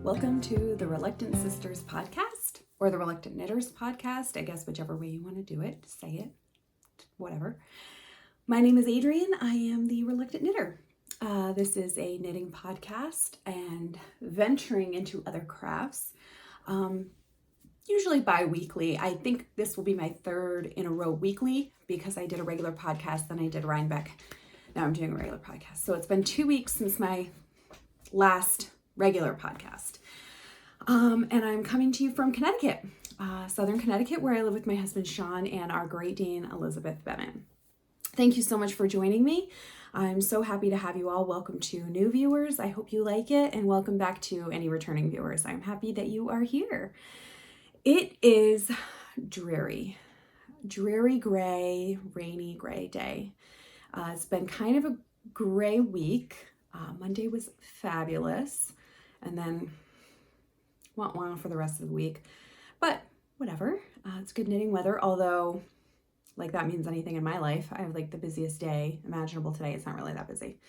Welcome to the Reluctant Sisters podcast, or the Reluctant Knitters podcast, I guess whichever way you want to do it, say it, whatever. My name is Adrienne. I am the Reluctant Knitter. This is a knitting podcast and venturing into other crafts, usually bi-weekly. I think this will be my third in a row weekly because I did a regular podcast, then I did Rhinebeck. Now I'm doing a regular podcast. So it's been 2 weeks since my last regular podcast. And I'm coming to you from Connecticut, Southern Connecticut, where I live with my husband, Sean, and our Great Dane, Elizabeth Bennett. Thank you so much for joining me. I'm so happy to have you all. Welcome to new viewers. I hope you like it, and welcome back to any returning viewers. I'm happy that you are here. It is dreary, gray, rainy, gray day. It's been kind of a gray week. Monday was fabulous, and then wah for the rest of the week. But whatever, it's good knitting weather, although like that means anything in my life. I have like the busiest day imaginable today. It's not really that busy.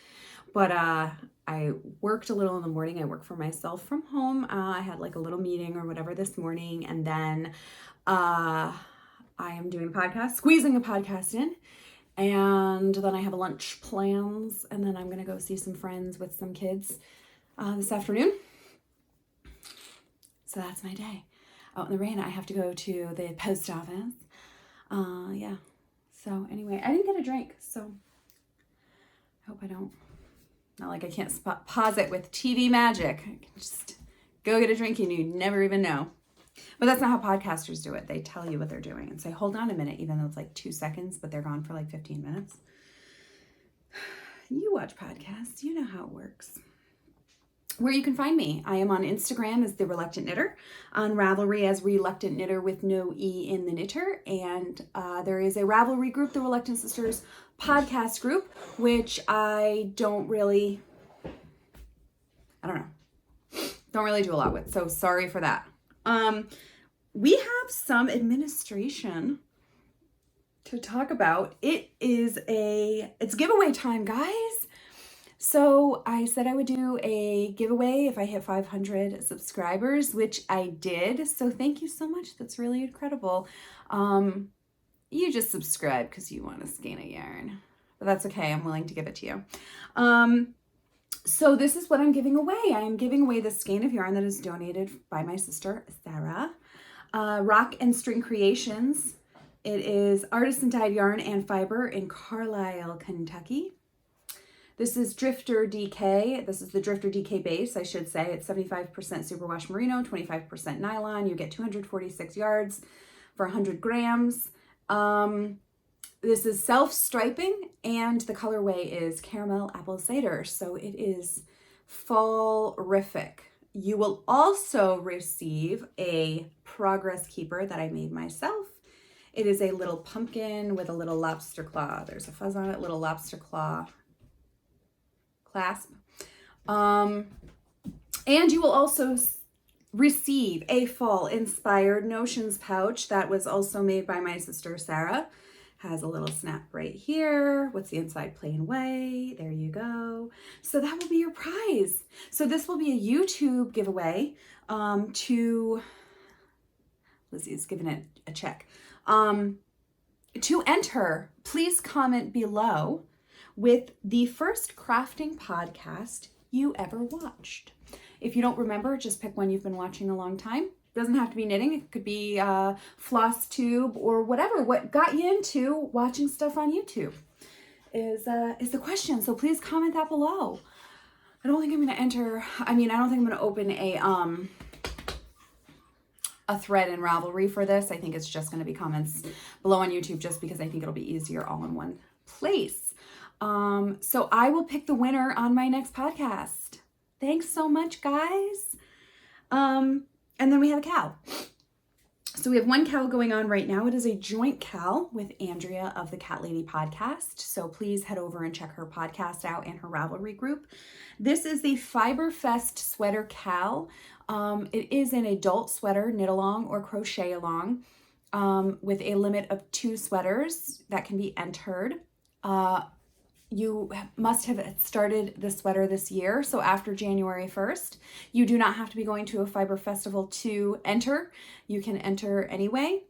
But I worked a little in the morning. I work for myself from home. I had like a little meeting or whatever this morning, and then I am doing a podcast, squeezing a podcast in. And then I have a lunch plans, and then I'm going to go see some friends with some kids this afternoon. So that's my day. Out in the rain, I have to go to the post office. Yeah. So anyway, I didn't get a drink, so I hope I don't. Not like I can't pause it with TV magic. I can just go get a drink and you never even know. But that's not how podcasters do it. They tell you what they're doing and say, hold on a minute, even though it's like 2 seconds, but they're gone for like 15 minutes. You watch podcasts, you know how it works. Where you can find me, I am on Instagram as The Reluctant Knitter, on Ravelry as Reluctant Knitter with no E in the knitter, and there is a Ravelry group, the Reluctant Sisters podcast group, which I don't really do a lot with, so sorry for that. We have some administration to talk about. It's giveaway time, guys. So I said I would do a giveaway if I hit 500 subscribers, which I did. So thank you so much. That's really incredible. You just subscribe because you want a skein of yarn, but that's okay. I'm willing to give it to you. So this is what I'm giving away. I am giving away the skein of yarn that is donated by my sister, Sarah. Rock and String Creations. It is artisan dyed yarn and fiber in Carlisle, Kentucky. This is Drifter DK. This is the Drifter DK base, I should say. It's 75% superwash merino, 25% nylon. You get 246 yards for 100 grams. This is self-striping, and the colorway is caramel apple cider. So it is fall-rific. You will also receive a progress keeper that I made myself. It is a little pumpkin with a little lobster claw. There's a fuzz on it, little lobster claw clasp. And you will also receive a fall-inspired notions pouch that was also made by my sister, Sarah. Has a little snap right here. What's the inside plain way? There you go. So that will be your prize. So this will be a YouTube giveaway to, Lizzie's giving it a check. To enter, please comment below with the first crafting podcast you ever watched. If you don't remember, just pick one you've been watching a long time. Doesn't have to be knitting. It could be floss tube or whatever. What got you into watching stuff on YouTube is the question. So please comment that below. I don't think I'm going to enter. I don't think I'm going to open a thread in Ravelry for this. I think it's just going to be comments below on YouTube, just because I think it'll be easier all in one place. So I will pick the winner on my next podcast. Thanks so much, guys. And then we have a KAL. So we have one KAL going on right now. It is a joint KAL with Andrea of the Cat Lady podcast. So please head over and check her podcast out and her Ravelry group. This is the Fiberfest sweater KAL. It is an adult sweater, knit along or crochet along, with a limit of 2 sweaters that can be entered. you must have started the sweater this year. So after January 1st, you do not have to be going to a fiber festival to enter. You can enter anyway.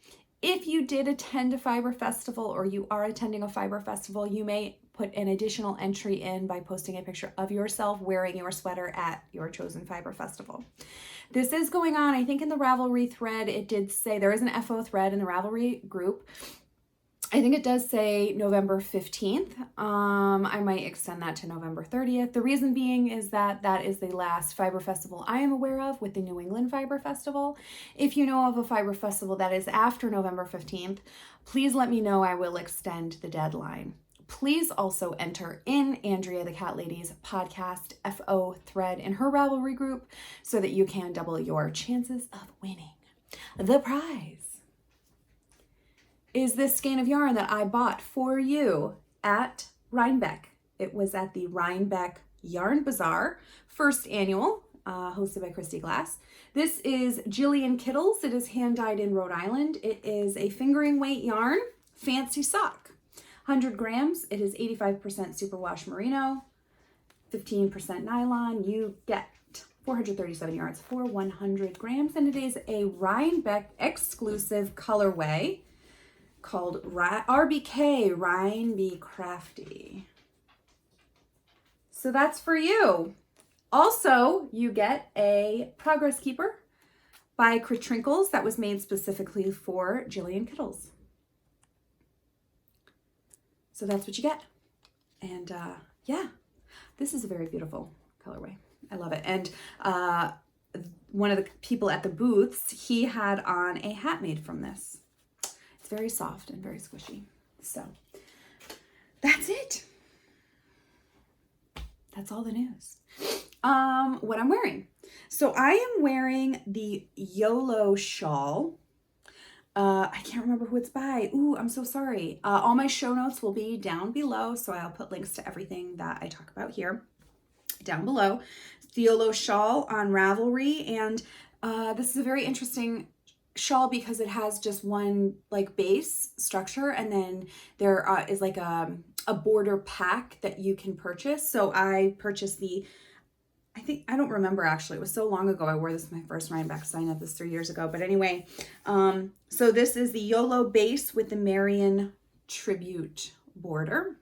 If you did attend a fiber festival or you are attending a fiber festival, you may put an additional entry in by posting a picture of yourself wearing your sweater at your chosen fiber festival. This is going on, I think in the Ravelry thread, it did say, there is an FO thread in the Ravelry group. I think it does say November 15th. I might extend that to November 30th. The reason being is that that is the last fiber festival I am aware of with the New England Fiber Festival. If you know of a fiber festival that is after November 15th, please let me know. I will extend the deadline. Please also enter in Andrea the Cat Lady's podcast FO thread in her Ravelry group so that you can double your chances of winning. The prize is this skein of yarn that I bought for you at Rhinebeck. It was at the Rhinebeck Yarn Bazaar, first annual, hosted by Christy Glass. This is Jillian Kittles. It is hand-dyed in Rhode Island. It is a fingering weight yarn, fancy sock. 100 grams. It is 85% superwash merino, 15% nylon. You get 437 yards for 100 grams, and it is a Rhinebeck exclusive colorway called RBK, Rhine Be Crafty. So that's for you. Also, you get a Progress Keeper by Critrinkles that was made specifically for Jillian Kittles. So that's what you get. And yeah, this is a very beautiful colorway. I love it. And one of the people at the booths, he had on a hat made from this. Very soft and very squishy. So that's it. That's all the news. What I'm wearing. So I am wearing the YOLO shawl. I can't remember who it's by. Ooh, I'm so sorry. All my show notes will be down below. So I'll put links to everything that I talk about here down below. It's the YOLO shawl on Ravelry. And this is a very interesting shawl because it has just one like base structure, and then there is like a border pack that you can purchase. So I purchased I don't remember actually, it was so long ago. I wore this my first Rhinebeck, so I know this 3 years ago, but anyway, so this is the YOLO base with the Marion tribute border.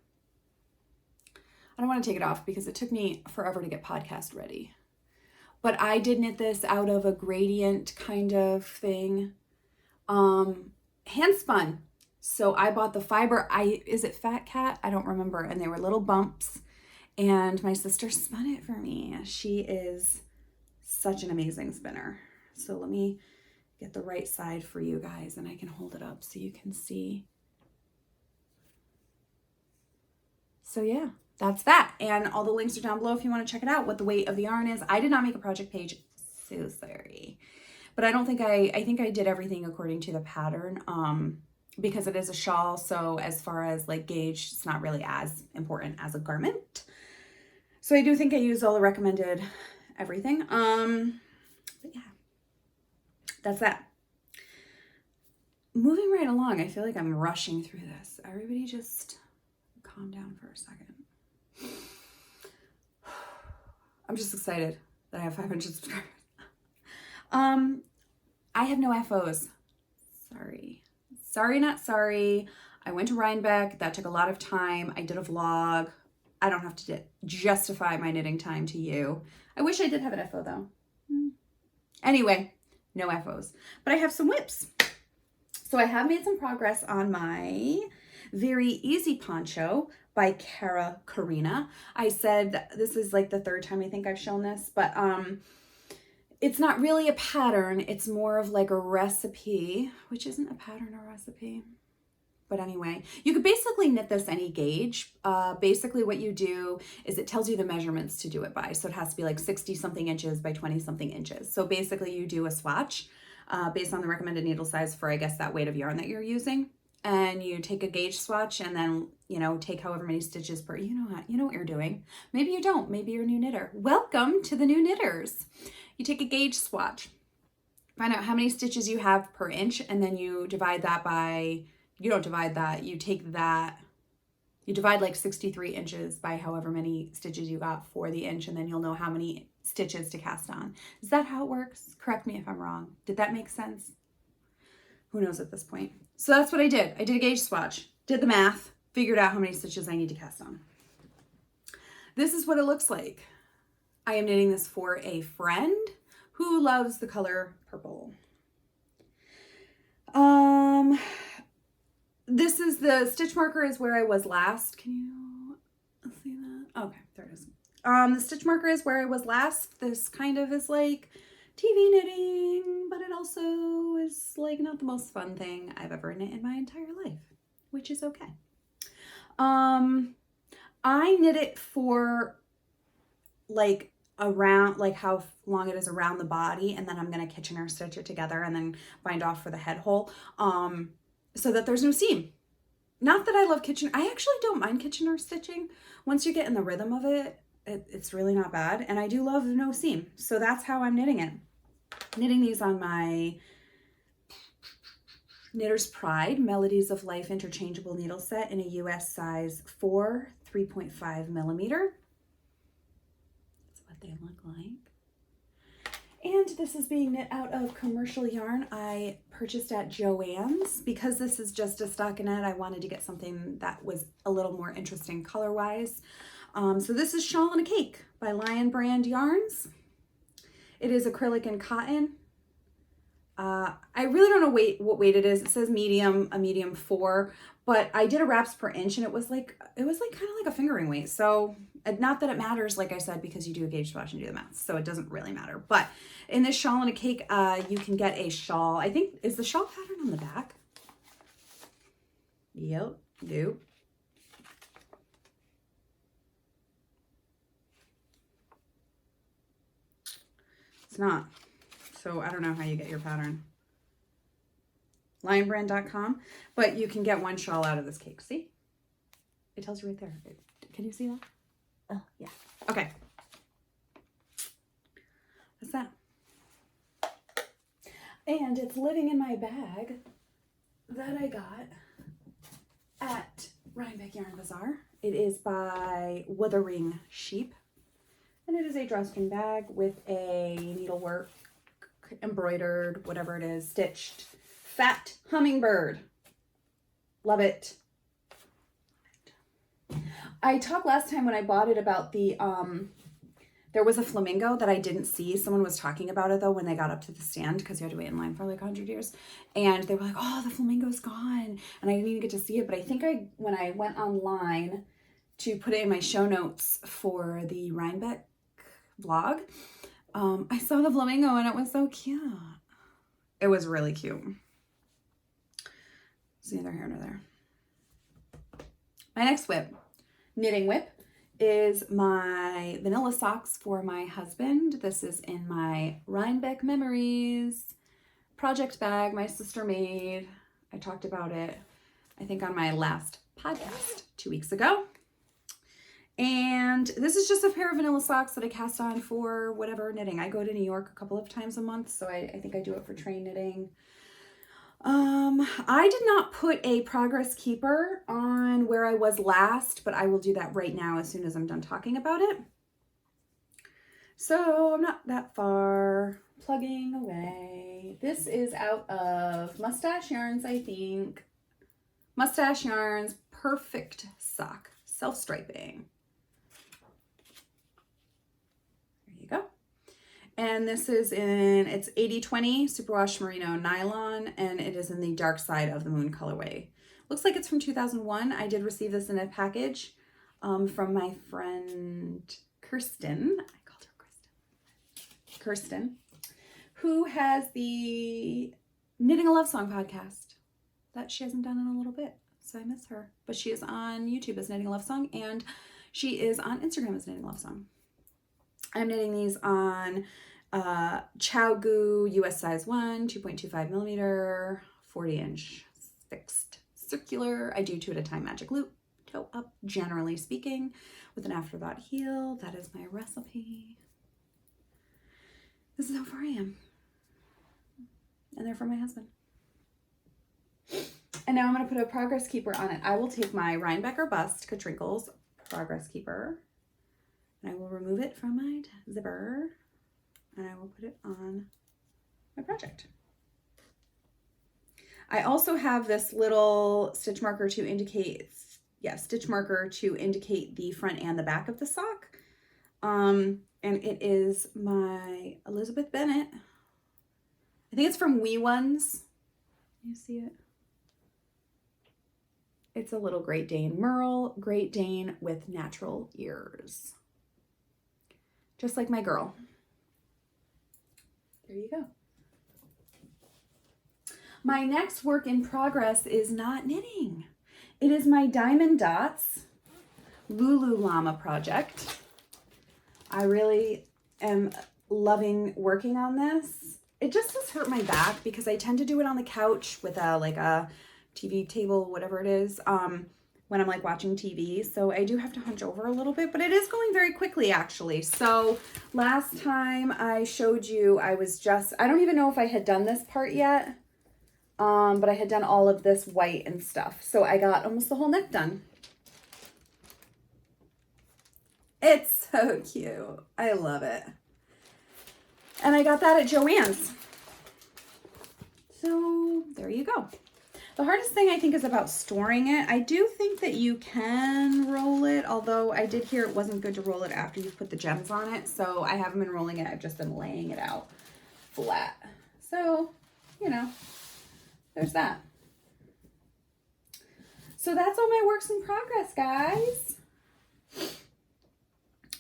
I don't want to take it off because it took me forever to get podcast ready. But I did knit this out of a gradient kind of thing. Hand spun. So I bought the fiber. Is it Fat Cat? I don't remember. And they were little bumps. And my sister spun it for me. She is such an amazing spinner. So let me get the right side for you guys and I can hold it up so you can see. So yeah. That's that. And all the links are down below if you want to check it out, what the weight of the yarn is. I did not make a project page. So sorry. But I don't think I think I did everything according to the pattern because it is a shawl. So as far as like gauge, it's not really as important as a garment. So I do think I used all the recommended everything. But yeah, that's that. Moving right along, I feel like I'm rushing through this. Everybody just calm down for a second. I'm just excited that I have 500 subscribers. I have no FOs. Sorry, not sorry. I went to Rhinebeck. That took a lot of time. I did a vlog. I don't have to justify my knitting time to you. I wish I did have an FO though. Anyway, no FOs. But I have some whips. So I have made some progress on my Very Easy Poncho by Karina. I said this is like the third time I think I've shown this, but it's not really a pattern. It's more of like a recipe, which isn't a pattern or recipe. But anyway, you could basically knit this any gauge. Basically what you do is it tells you the measurements to do it by. So it has to be like 60 something inches by 20 something inches. So basically you do a swatch based on the recommended needle size for, I guess, that weight of yarn that you're using. And you take a gauge swatch and then, you know, take however many stitches per, you know what you're doing. Maybe you don't, maybe you're a new knitter. Welcome to the new knitters. You take a gauge swatch, find out how many stitches you have per inch, and then you divide that by, you don't divide that, you take that, You divide like 63 inches by however many stitches you got for the inch, and then you'll know how many stitches to cast on. Is that how it works? Correct me if I'm wrong. Did that make sense? Who knows at this point? So that's what I did. I did a gauge swatch, did the math, figured out how many stitches I need to cast on. This is what it looks like. I am knitting this for a friend who loves the color purple. This is the stitch marker is where I was last. Can you see that? Okay, there it is. The stitch marker is where I was last. This kind of is like TV knitting, but it also is like not the most fun thing I've ever knit in my entire life, which is okay. I knit it for like around, like how long it is around the body, and then I'm going to Kitchener stitch it together and then bind off for the head hole, so that there's no seam. Not that I love Kitchener. I actually don't mind Kitchener stitching. Once you get in the rhythm of it, it's really not bad. And I do love no seam. So that's how I'm knitting it. Knitting these on my Knitter's Pride Melodies of Life interchangeable needle set in a US size 4, 3.5 millimeter. That's what they look like. And this is being knit out of commercial yarn I purchased at Joann's. Because this is just a stockinette, I wanted to get something that was a little more interesting color-wise. So this is Shawl and a Cake by Lion Brand Yarns. It is acrylic and cotton. I really don't know what weight it is. It says medium, a medium 4, but I did a wraps per inch, and it was like kind of like a fingering weight. So not that it matters, like I said, because you do a gauge swatch and do the math, so it doesn't really matter. But in this Shawl and a Cake, you can get a shawl. I think, is the shawl pattern on the back? Yep, nope. It's not. So I don't know how you get your pattern. Lionbrand.com, but you can get one shawl out of this cake. See? It tells you right there. Can you see that? Oh, yeah. Okay. That's that. And it's living in my bag that I got at Rhinebeck Yarn Bazaar. It is by Wuthering Sheep. And it is a drawstring bag with a needlework, embroidered, whatever it is, stitched fat hummingbird. Love it. I talked last time when I bought it about the, there was a flamingo that I didn't see. Someone was talking about it though when they got up to the stand, because you had to wait in line for like 100 years. And they were like, oh, the flamingo's gone. And I didn't even get to see it. But I think when I went online to put it in my show notes for the Rhinebeck blog, I saw the flamingo and it was so cute. It was really cute. It's neither here nor there. My next whip, knitting whip, is my vanilla socks for my husband. This is in my Rhinebeck Memories project bag my sister made. I talked about it, I think, on my last podcast 2 weeks ago. And this is just a pair of vanilla socks that I cast on for whatever knitting. I go to New York a couple of times a month, so I think I do it for train knitting. I did not put a progress keeper on where I was last, but I will do that right now as soon as I'm done talking about it. So I'm not that far. Plugging away. This is out of Mustache Yarns, I think. Mustache Yarns Perfect Sock Self-Striping. There you go. And this is it's 80/20 Superwash Merino Nylon, and it is in the Dark Side of the Moon colorway. Looks like it's from 2001. I did receive this in a package from my friend Kirsten. I called her Kristen. Kirsten, who has the Knitting a Love Song podcast that she hasn't done in a little bit. So I miss her. But she is on YouTube as Knitting a Love Song, and she is on Instagram as Knitting a Love Song. I'm knitting these on Chow Goo US size 1, 2.25 millimeter, 40-inch fixed circular. I do 2 at a time magic loop, toe up, generally speaking, with an afterthought heel. That is my recipe. This is how far I am. And they're for my husband. And now I'm going to put a progress keeper on it. I will take my Rhinebeck or Bust Katrinkles progress keeper, and I will remove it from my zipper, and I will put it on my project. I also have this little stitch marker to indicate, the front and the back of the sock. And it is my Elizabeth Bennet. I think it's from Wee Ones. You see it? It's a little Great Dane Merle, Great Dane with natural ears. Just like my girl. There you go. My next work in progress is not knitting. It is my Diamond Dotz Loulou Llama project. I really am loving working on this. It just has hurt my back because I tend to do it on the couch with a TV table, whatever it is, when I'm like watching TV. So I do have to hunch over a little bit, but it is going very quickly actually. So last time I showed you, I don't even know if I had done this part yet, but I had done all of this white and stuff. So I got almost the whole neck done. It's so cute. I love it. And I got that at Joann's. So there you go. The hardest thing I think is about storing it. I do think that you can roll it, although I did hear it wasn't good to roll it after you've put the gems on it. So I haven't been rolling it. I've just been laying it out flat. So, you know, there's that. So that's all my works in progress, guys.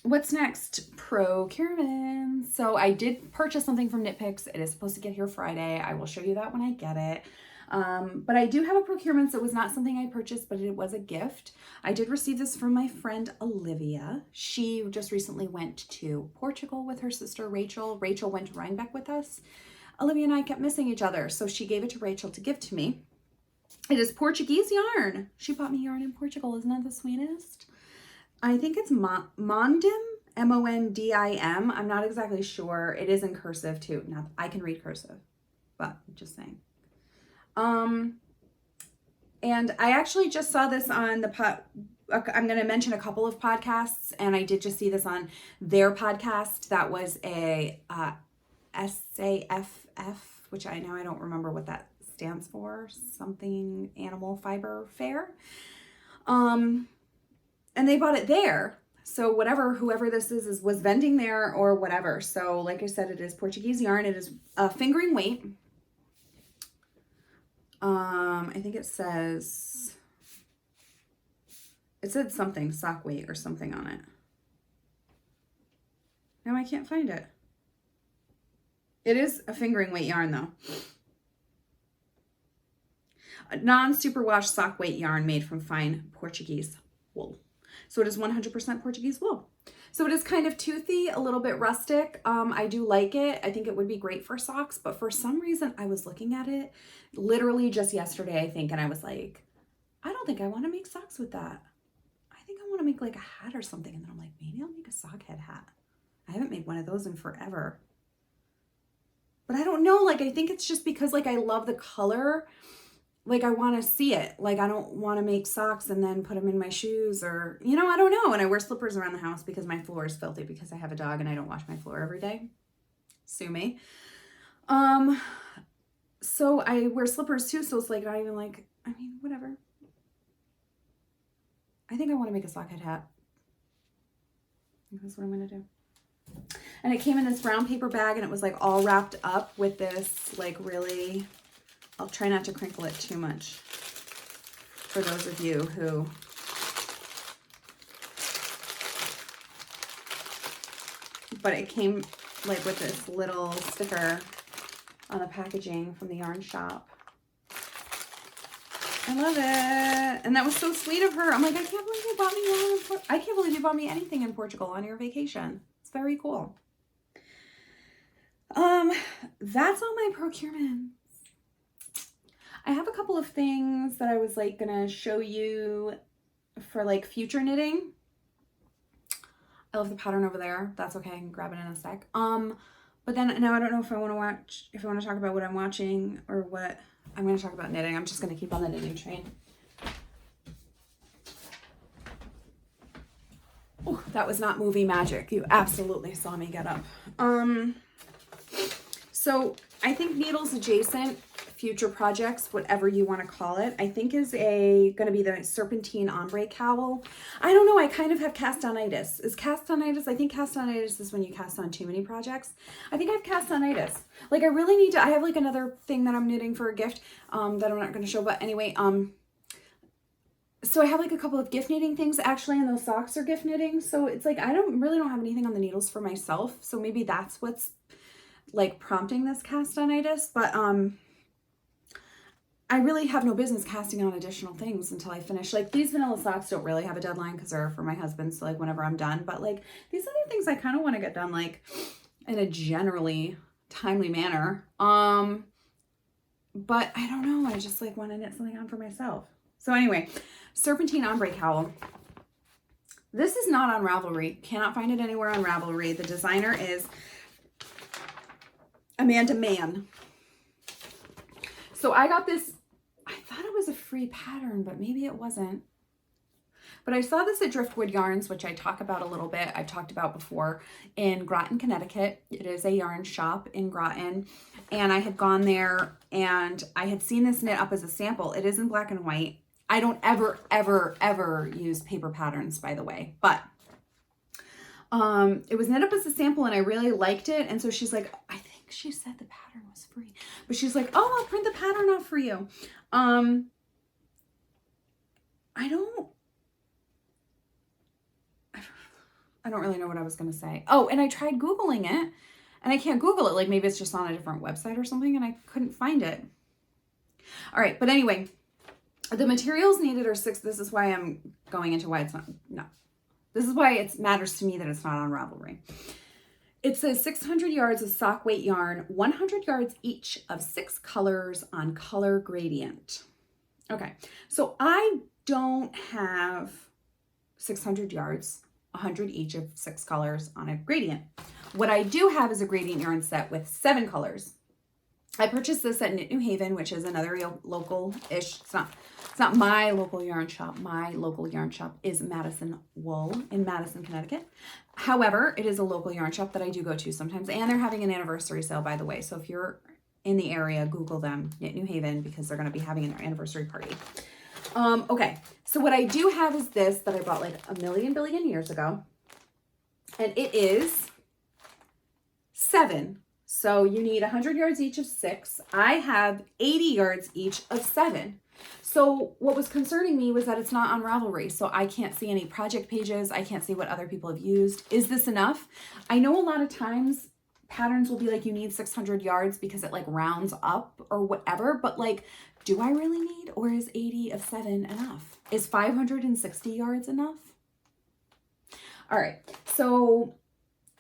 What's next? Procurements. So I did purchase something from Knit Picks. It is supposed to get here Friday. I will show you that when I get it. But I do have a Procurements. It was not something I purchased, but it was a gift. I did receive this from my friend Olivia. She just recently went to Portugal with her sister Rachel. Rachel went to Rhinebeck with us. Olivia and I kept missing each other, so she gave it to Rachel to give to me. It is Portuguese yarn. She bought me yarn in Portugal. Isn't that the sweetest? I think it's Mondim, M-O-N-D-I-M. I'm not exactly sure. It is in cursive too. Now I can read cursive, but just saying. And I actually just saw this on I'm going to mention a couple of podcasts, and I did just see this on their podcast. That was a SAFF, which I don't remember what that stands for. Something Animal Fiber Fair. And they bought it there. So whoever this is was vending there or whatever. So like I said, it is Portuguese yarn. It is fingering weight. I think it said something, sock weight or something on it. Now I can't find it. It is a fingering weight yarn though. A non-superwash sock weight yarn made from fine Portuguese wool. So it is 100% Portuguese wool. So it is kind of toothy, a little bit rustic. I do like it. I think it would be great for socks, but for some reason I was looking at it literally just yesterday, I think, and I was like, I don't think I want to make socks with that. I think I want to make like a hat or something. And then I'm like, maybe I'll make a sock head hat. I haven't made one of those in forever. But I don't know, like I think it's just because like I love the color. Like I want to see it. Like I don't want to make socks and then put them in my shoes or, I don't know. And I wear slippers around the house because my floor is filthy because I have a dog and I don't wash my floor every day. Sue me. So I wear slippers too. So it's like, not even like, whatever. I think I want to make a sockhead hat. I think that's what I'm going to do. And it came in this brown paper bag and it was like all wrapped up with this like really... I'll try not to crinkle it too much for those of you who but it came like with this little sticker on the packaging from the yarn shop. I love it. And that was so sweet of her. I'm like, I can't believe you bought me yarn. I can't believe you bought me anything in Portugal on your vacation. It's very cool. That's all my procurement. I have a couple of things that I was like gonna show you for like future knitting. I love the pattern over there. That's okay, I can grab it in a sec. But then now I don't know if I want to talk about what I'm watching or what. I'm going to talk about knitting. I'm just going to keep on the knitting train. Oh, that was not movie magic. You absolutely saw me get up. So I think needles adjacent, future projects, whatever you want to call it, I think is going to be the serpentine ombre cowl. I don't know. I kind of have castonitis. Is castonitis? I think castonitis is when you cast on too many projects. I think I have castonitis. Like I really need to, I have like another thing that I'm knitting for a gift that I'm not going to show, but anyway, so I have like a couple of gift knitting things actually, and those socks are gift knitting. So it's like, I don't have anything on the needles for myself. So maybe that's what's like prompting this castonitis, but, I really have no business casting on additional things until I finish. Like these vanilla socks don't really have a deadline because they're for my husband. So like whenever I'm done, but like these other things I kind of want to get done like in a generally timely manner. But I don't know. I just like want to knit something on for myself. So anyway, serpentine ombre cowl. This is not on Ravelry. Cannot find it anywhere on Ravelry. The designer is Amanda Mann. So I got this, I thought it was a free pattern, but maybe it wasn't. But I saw this at Driftwood Yarns, which I talk about a little bit. I've talked about before in Groton, Connecticut. It is a yarn shop in Groton. And I had gone there and I had seen this knit up as a sample. It is in black and white. I don't ever, ever, ever use paper patterns, by the way. But it was knit up as a sample and I really liked it. And so she's like, I think she said the pattern was free, but she's like, oh, I'll print the pattern off for you. I don't really know what I was going to say. Oh, and I tried Googling it and I can't Google it. Like maybe it's just on a different website or something and I couldn't find it. All right. But anyway, the materials needed are 6. This is why I'm going into why it's not. No, this is why it matters to me that it's not on Ravelry. It says 600 yards of sock weight yarn, 100 yards each of 6 colors on color gradient. Okay, so I don't have 600 yards, 100 each of 6 colors on a gradient. What I do have is a gradient yarn set with 7 colors. I purchased this at Knit New Haven, which is another local-ish. It's not my local yarn shop. My local yarn shop is Madison Wool in Madison, Connecticut. However, it is a local yarn shop that I do go to sometimes, and they're having an anniversary sale, by the way. So if you're in the area, Google them, Knit New Haven, because they're going to be having an anniversary party. Okay, so what I do have is this that I bought like a billion years ago, and it is 7. So you need 100 yards each of 6. I have 80 yards each of 7. So what was concerning me was that it's not on Ravelry. So I can't see any project pages. I can't see what other people have used. Is this enough? I know a lot of times patterns will be like, you need 600 yards because it like rounds up or whatever. But like, do I really need, or is 80 of 7 enough? Is 560 yards enough? All right. So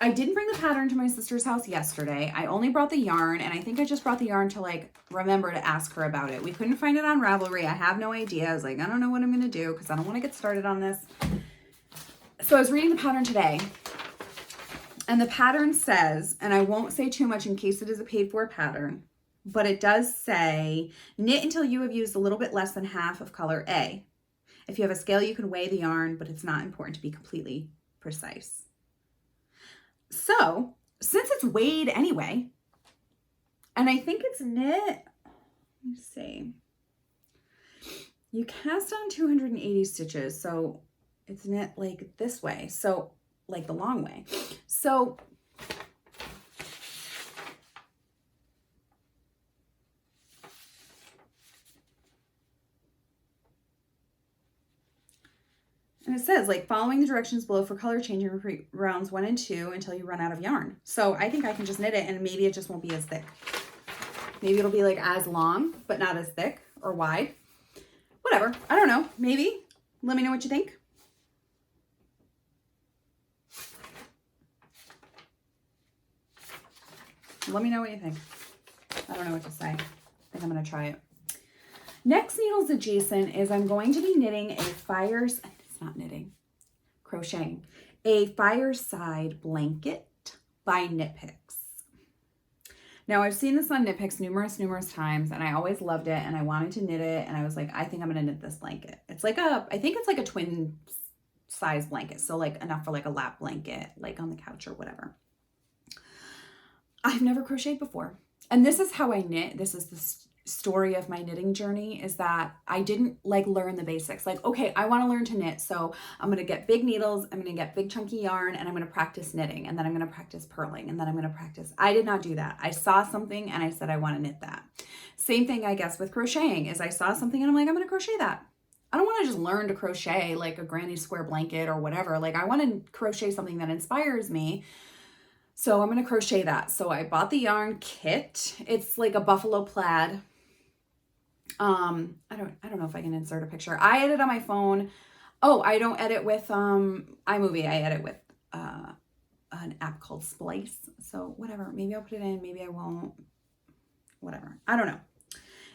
I didn't bring the pattern to my sister's house yesterday. I only brought the yarn, and I think I just brought the yarn to like remember to ask her about it. We couldn't find it on Ravelry. I have no idea. I was like, I don't know what I'm going to do because I don't want to get started on this. So I was reading the pattern today, and the pattern says, and I won't say too much in case it is a paid for pattern, but it does say, knit until you have used a little bit less than half of color A. If you have a scale, you can weigh the yarn, but it's not important to be completely precise. So, since it's weighed anyway, and I think it's knit, let me see, you cast on 280 stitches, so it's knit like this way, so like the long way. So, and it says, like, following the directions below for color changing, repeat rounds 1 and 2 until you run out of yarn. So I think I can just knit it, and maybe it just won't be as thick. Maybe it'll be like as long, but not as thick or wide. Whatever. I don't know. Maybe. Let me know what you think. Let me know what you think. I don't know what to say. I think I'm going to try it. Next needles adjacent is I'm going to be knitting crocheting a fireside blanket by Knit Picks. Now, I've seen this on Knit Picks numerous times, and I always loved it, and I wanted to knit it, and I was like, I think I'm going to knit this blanket. It's like I think it's like a twin size blanket, so like enough for like a lap blanket, like on the couch or whatever. I've never crocheted before, and this is how I knit. This is the story of my knitting journey, is that I didn't like learn the basics. Like, okay, I want to learn to knit, so I'm going to get big needles, I'm going to get big chunky yarn, and I'm going to practice knitting, and then I'm going to practice purling, and then I'm going to practice. I did not do that. I saw something and I said, I want to knit that. Same thing, I guess, with crocheting, is I saw something and I'm like, I'm going to crochet that. I don't want to just learn to crochet like a granny square blanket or whatever. Like, I want to crochet something that inspires me. So I'm going to crochet that. So I bought the yarn kit. It's like a buffalo plaid. I don't know if I can insert a picture. I edit on my phone. Oh, I don't edit with iMovie. I edit with an app called Splice. So whatever, maybe I'll put it in, maybe I won't. Whatever. I don't know.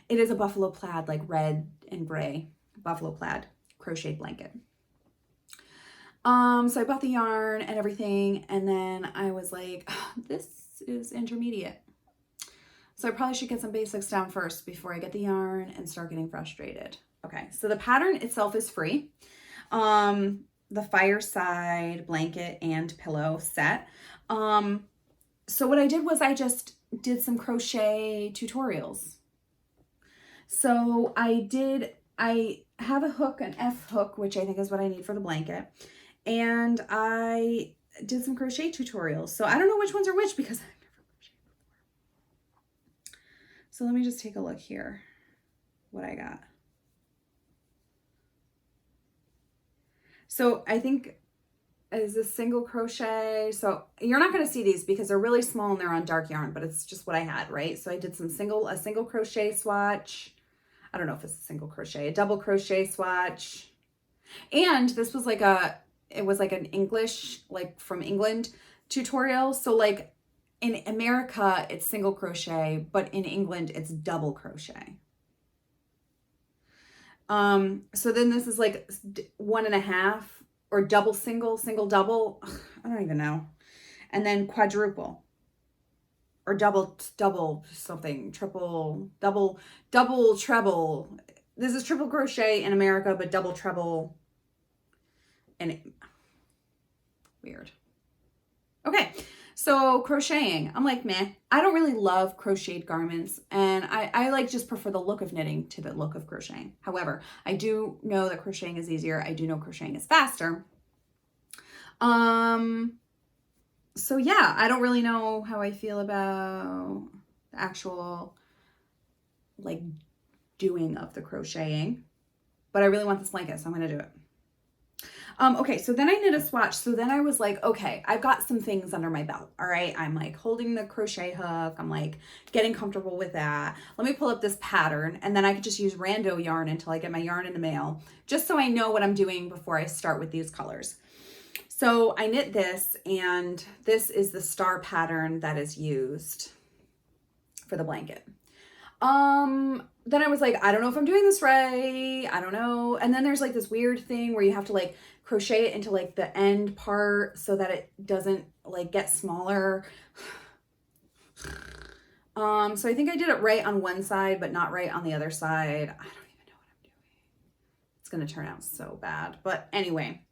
It is a buffalo plaid, like red and gray buffalo plaid crochet blanket. So I bought the yarn and everything, and then I was like, this is intermediate. So I probably should get some basics down first before I get the yarn and start getting frustrated. Okay, so the pattern itself is free. The fireside blanket and pillow set. So what I did was I just did some crochet tutorials. So I have a hook, an F hook, which I think is what I need for the blanket. And I did some crochet tutorials. So I don't know which ones are which because so let me just take a look here, what I got. So I think is a single crochet. So you're not going to see these because they're really small and they're on dark yarn, but it's just what I had, right? So I did a single crochet swatch. I don't know if it's a single crochet, a double crochet swatch. And this was like it was like an English, like from England tutorial. So like, in America, it's single crochet, but in England, it's double crochet. So then this is like 1.5 or double single double. I don't even know. And then quadruple or double something, triple, double treble. This is triple crochet in America, but double treble weird. Okay. So crocheting, I'm like, meh. I don't really love crocheted garments, and I like just prefer the look of knitting to the look of crocheting. However, I do know that crocheting is easier. I do know crocheting is faster. So yeah, I don't really know how I feel about the actual like doing of the crocheting, but I really want this blanket, so I'm going to do it. Okay, so then I knit a swatch. So then I was like, okay, I've got some things under my belt. All right, I'm like holding the crochet hook. I'm like getting comfortable with that. Let me pull up this pattern, and then I could just use rando yarn until I get my yarn in the mail, just so I know what I'm doing before I start with these colors. So I knit this, and this is the star pattern that is used for the blanket. Then I was like, I don't know if I'm doing this right. I don't know. And then there's like this weird thing where you have to like crochet it into like the end part so that it doesn't like get smaller. So I think I did it right on one side, but not right on the other side. I don't even know what I'm doing. It's going to turn out so bad. But anyway,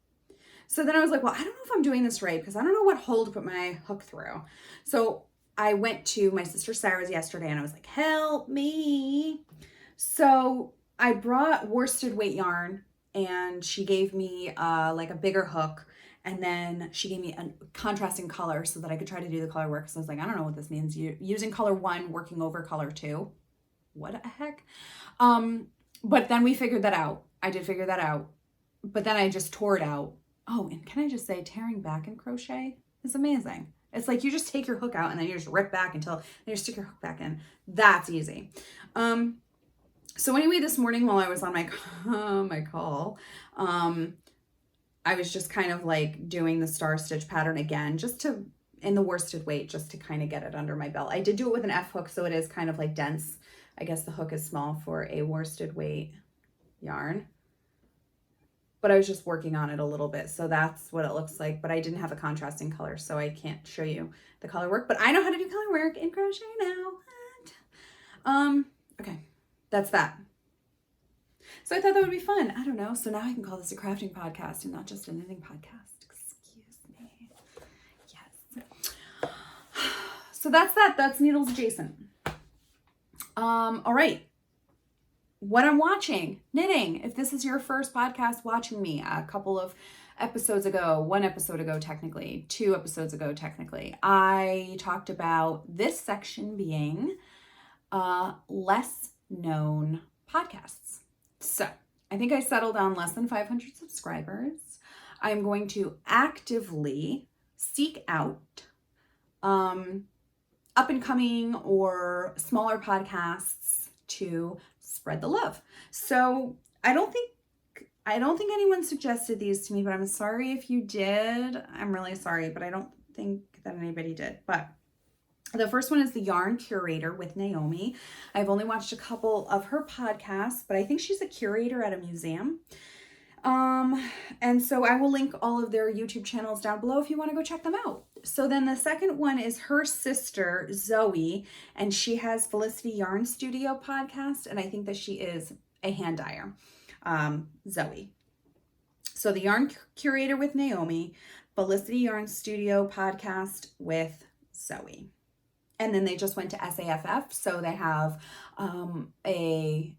so then I was like, well, I don't know if I'm doing this right because I don't know what hole to put my hook through. So I went to my sister Sarah's yesterday and I was like, help me. So I brought worsted weight yarn and she gave me like a bigger hook, and then she gave me a contrasting color so that I could try to do the color work. So I was like, I don't know what this means. Using color 1, working over color 2. What the heck? But then we figured that out. I did figure that out, but then I just tore it out. Oh, and can I just say, tearing back in crochet is amazing. It's like you just take your hook out and then you just rip back until you stick your hook back in. That's easy. So anyway, this morning while I was on my call, I was just kind of like doing the star stitch pattern again, just to, in the worsted weight, just to kind of get it under my belt. I did do it with an F hook, so it is kind of like dense. I guess the hook is small for a worsted weight yarn. but I was just working on it a little bit. So that's what it looks like, but I didn't have a contrasting color, so I can't show you the color work, but I know how to do color work in crochet now. Okay, that's that. So I thought that would be fun. I don't know. So now I can call this a crafting podcast and not just a knitting podcast. Excuse me. Yes. So that's that. That's needles adjacent. All right. What I'm watching, knitting. If this is your first podcast watching me, a couple of episodes ago, 1 episode ago, technically, 2 episodes ago, technically, I talked about this section being less known podcasts. So I think I settled on less than 500 subscribers. I'm going to actively seek out up and coming or smaller podcasts to spread the love. So I don't think anyone suggested these to me, but I'm sorry if you did. I'm really sorry, but I don't think that anybody did. But the first one is the Yarn Curator with Naomi. I've only watched a couple of her podcasts, but I think she's a curator at a museum. And so I will link all of their YouTube channels down below if you want to go check them out. So then the second one is her sister, Zoe, and she has Felicity Yarn Studio podcast, and I think that she is a hand dyer, Zoe. So the Yarn Curator with Naomi, Felicity Yarn Studio podcast with Zoe. And then they just went to SAFF, so they have a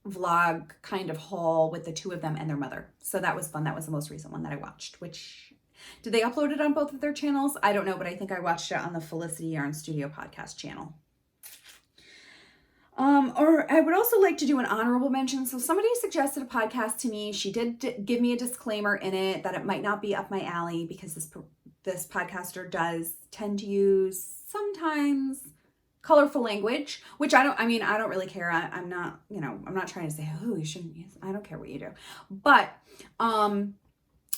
vlog kind of haul with the 2 of them and their mother. So that was fun. That was the most recent one that I watched, which, did they upload it on both of their channels? I don't know, but I think I watched it on the Felicity Yarn Studio podcast channel. Or I would also like to do an honorable mention. So somebody suggested a podcast to me. She did give me a disclaimer in it that it might not be up my alley because this podcaster does tend to use sometimes colorful language, which I don't really care. I'm not, I'm not trying to say, oh, you shouldn't use, I don't care what you do. But,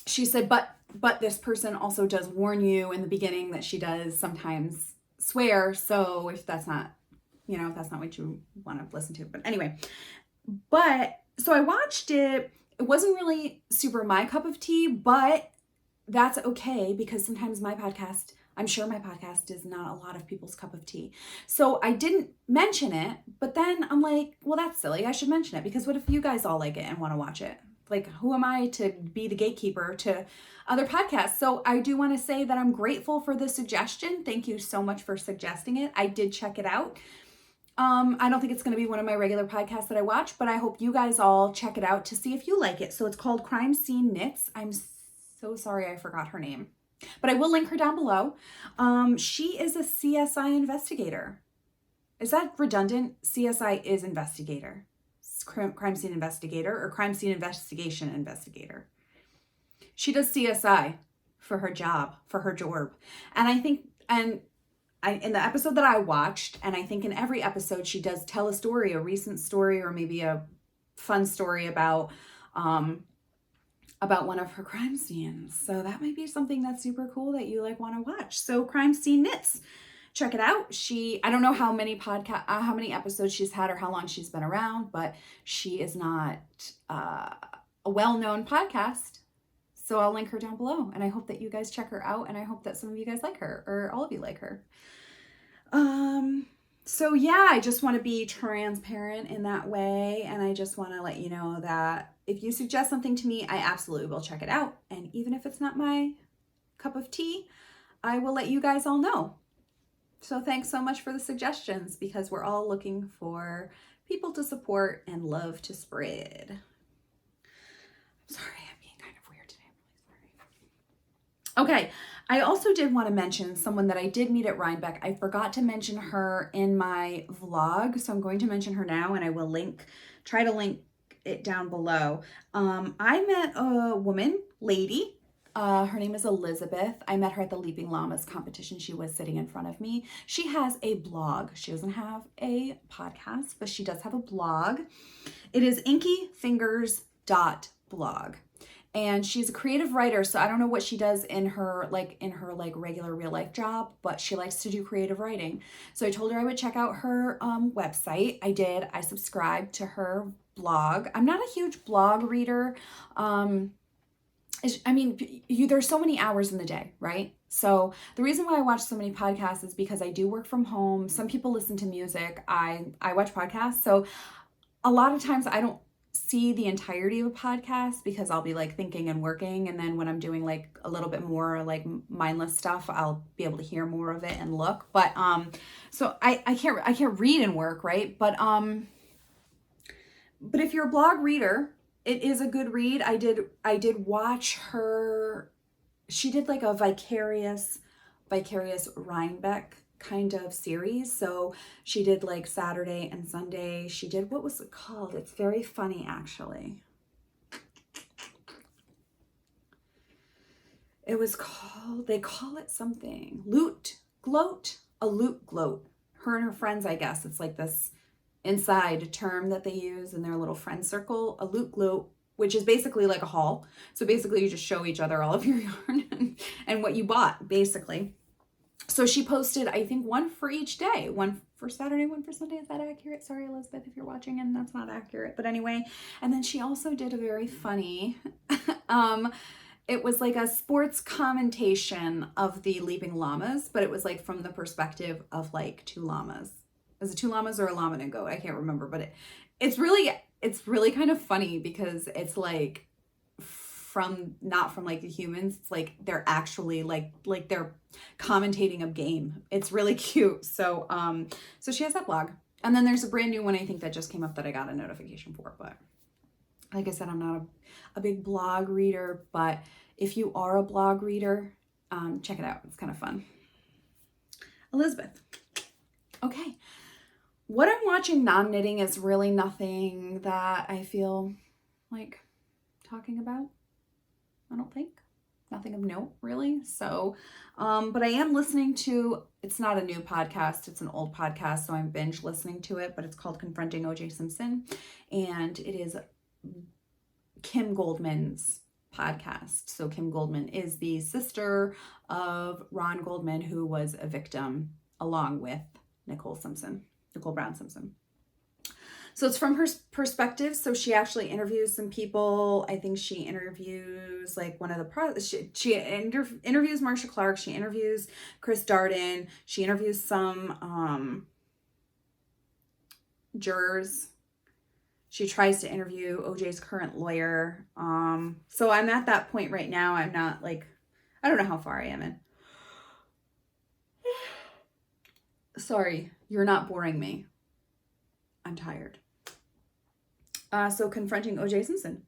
she said, but this person also does warn you in the beginning that she does sometimes swear. So if that's not, if that's not what you want to listen to, but anyway, so I watched it. It wasn't really super my cup of tea, but that's okay because sometimes I'm sure my podcast is not a lot of people's cup of tea. So I didn't mention it, but then I'm like, well, that's silly. I should mention it because what if you guys all like it and want to watch it? Like, who am I to be the gatekeeper to other podcasts? So I do want to say that I'm grateful for the suggestion. Thank you so much for suggesting it. I did check it out. I don't think it's going to be one of my regular podcasts that I watch, but I hope you guys all check it out to see if you like it. So it's called Crime Scene Knits. I'm so sorry I forgot her name, but I will link her down below. She is a CSI investigator. Is that redundant? CSI is investigator. Crime scene investigator or crime scene investigation investigator. She does CSI for her job, And I think, in the episode that I watched, and I think in every episode she does tell a story, a recent story, or maybe a fun story about one of her crime scenes. So that might be something that's super cool that you want to watch. So Crime Scene Knits, check it out. I don't know how many episodes she's had or how long she's been around, but she is not a well-known podcast. So I'll link her down below, and I hope that you guys check her out, and I hope that some of you guys like her, or all of you like her. So yeah, I just want to be transparent in that way, and I just want to let you know that if you suggest something to me, I absolutely will check it out, and even if it's not my cup of tea, I will let you guys all know. So thanks so much for the suggestions, because we're all looking for people to support and love to spread. I'm sorry, I'm being kind of weird today. I'm really sorry. Okay, I also did want to mention someone that I did meet at Rhinebeck. I forgot to mention her in my vlog, so I'm going to mention her now, and I will try to link it down below. I met a lady. Her name is Elizabeth. I met her at the Leaping Llamas competition. She was sitting in front of me. She has a blog. She doesn't have a podcast, but she does have a blog. It is inkyfingers.blog. And she's a creative writer, so I don't know what she does in her regular real life job, but she likes to do creative writing. So I told her I would check out her website. I did. I subscribed to her blog. I'm not a huge blog reader. there's so many hours in the day, right? So the reason why I watch so many podcasts is because I do work from home. Some people listen to music. I watch podcasts. So a lot of times I don't see the entirety of a podcast because I'll be like thinking and working. And then when I'm doing like a little bit more like mindless stuff, I'll be able to hear more of it and look. But so I can't read and work, right? But if you're a blog reader, it is a good read. I did watch her. She did like a vicarious Rhinebeck kind of series. So she did like Saturday and Sunday. She did, what was it called? It's very funny, actually. It was called, they call it something. Loot gloat. A loot gloat. Her and her friends, I guess. It's like this inside term that they use in their little friend circle. A loot gloat, which is basically like a haul. So basically you just show each other all of your yarn and what you bought, basically. So she posted, I think, one for each day. One for Saturday, one for Sunday. Is that accurate? Sorry, Elizabeth, if you're watching and that's not accurate. But anyway, and then she also did a very funny, it was like a sports commentation of the leaping llamas, but it was like from the perspective of like two llamas. Is it two llamas or a llama and a goat? I can't remember, but it's really kind of funny because it's like not from like the humans. It's like they're actually like they're commentating a game. It's really cute. So so she has that blog, and then there's a brand new one I think that just came up that I got a notification for. But like I said, I'm not a big blog reader, but if you are a blog reader, check it out. It's kind of fun. Elizabeth. Okay. What I'm watching non-knitting is really nothing that I feel like talking about. I don't think. Nothing of note, really. So, but I am listening to, it's not a new podcast, it's an old podcast, so I'm binge listening to it, but it's called Confronting O.J. Simpson, and it is Kim Goldman's podcast. So Kim Goldman is the sister of Ron Goldman, who was a victim along with Nicole Brown Simpson. So it's from her perspective. So she actually interviews some people. I think she interviews like one of the she interviews Marsha Clark. She interviews Chris Darden. She interviews some jurors. She tries to interview OJ's current lawyer. So I'm at that point right now. I'm not like, I don't know how far I am in. Sorry, you're not boring me. I'm tired. So Confronting O.J. Simpson.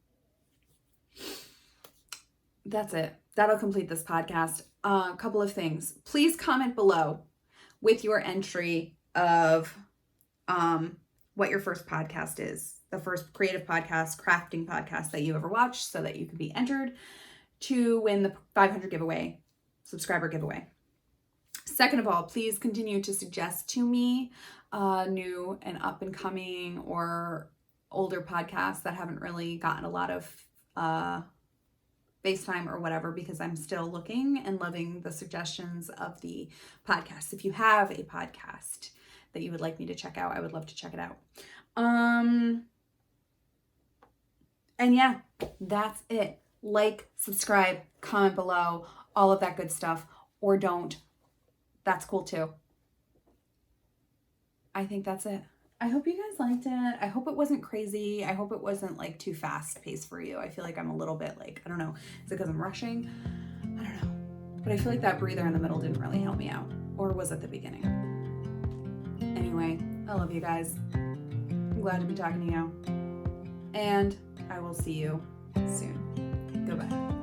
That's it. That'll complete this podcast. A couple of things. Please comment below with your entry of what your first podcast is. The first creative podcast, crafting podcast that you ever watched, so that you can be entered to win the 500 giveaway, subscriber giveaway. Second of all, please continue to suggest to me new and up and coming or older podcasts that haven't really gotten a lot of face time or whatever, because I'm still looking and loving the suggestions of the podcast. If you have a podcast that you would like me to check out, I would love to check it out. And yeah, that's it. Like, subscribe, comment below, all of that good stuff, or don't. That's cool too. I think that's it. I hope you guys liked it. I hope it wasn't crazy. I hope it wasn't like too fast paced for you. I feel like I'm a little bit like, I don't know. Is it because I'm rushing? I don't know. But I feel like that breather in the middle didn't really help me out. Or was at the beginning. Anyway, I love you guys. I'm glad to be talking to you. And I will see you soon. Goodbye.